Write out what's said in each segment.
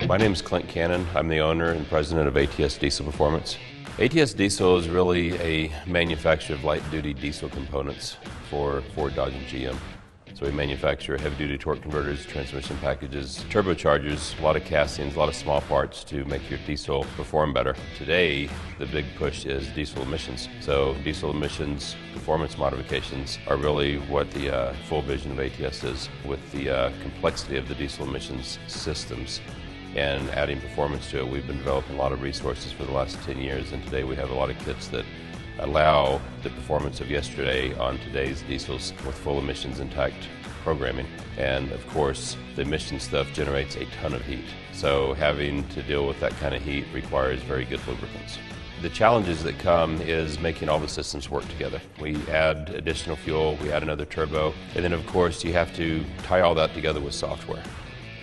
My name is Clint Cannon. I'm the owner and president of ATS Diesel Performance. ATS Diesel is really a manufacturer of light-duty diesel components for Ford, Dodge, and GM. So we manufacture heavy-duty torque converters, transmission packages, turbochargers, a lot of castings, a lot of small parts to make your diesel perform better. Today, the big push is diesel emissions. So diesel emissions performance modifications are really what the full vision of ATS is, with the complexity of the diesel emissions systems and adding performance to it. We've been developing a lot of resources for the last 10 years, and today we have a lot of kits that allow the performance of yesterday on today's diesels with full emissions intact programming. And of course, the emission stuff generates a ton of heat. So having to deal with that kind of heat requires very good lubricants. The challenges that come is making all the systems work together. We add additional fuel, we add another turbo, and then of course you have to tie all that together with software.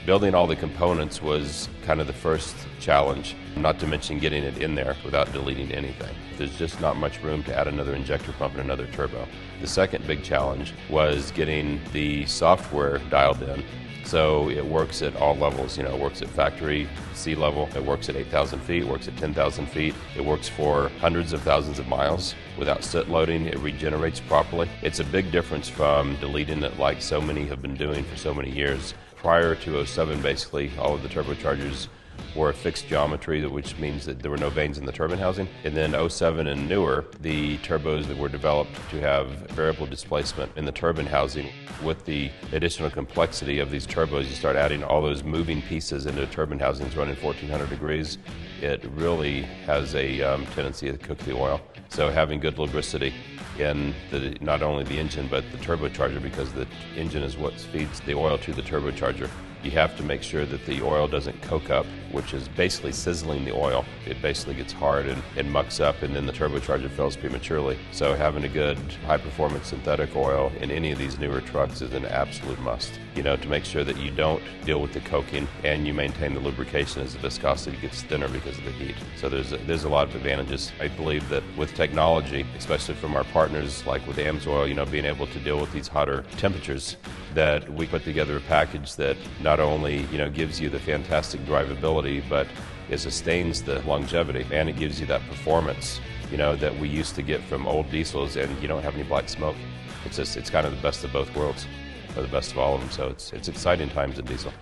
Building all the components was kind of the first challenge, not to mention getting it in there without deleting anything. There's just not much room to add another injector pump and another turbo. The second big challenge was getting the software dialed in so it works at all levels. It works at factory sea level, it works at 8,000 feet, it works at 10,000 feet, it works for hundreds of thousands of miles without sit loading, it regenerates properly. It's a big difference from deleting it like so many have been doing for so many years. Prior to 07, basically, all of the turbochargers were a fixed geometry, which means that there were no vanes in the turbine housing. And then 07 and newer, the turbos that were developed to have variable displacement in the turbine housing. With the additional complexity of these turbos, you start adding all those moving pieces into turbine housings running 1400 degrees. It really has a tendency to cook the oil. So having good lubricity in not only the engine but the turbocharger, because the engine is what feeds the oil to the turbocharger. You have to make sure that the oil doesn't coke up, which is basically sizzling the oil. It basically gets hard and mucks up, and then the turbocharger fails prematurely. So having a good high-performance synthetic oil in any of these newer trucks is an absolute must. To make sure that you don't deal with the coking and you maintain the lubrication as the viscosity gets thinner because of the heat. So there's a lot of advantages. I believe that with technology, especially from our partners like with Amsoil, being able to deal with these hotter temperatures, that we put together a package that not only gives you the fantastic drivability, but it sustains the longevity, and it gives you that performance that we used to get from old diesels, and you don't have any black smoke. It's kind of the best of both worlds, or the best of all of them. So it's exciting times in diesel.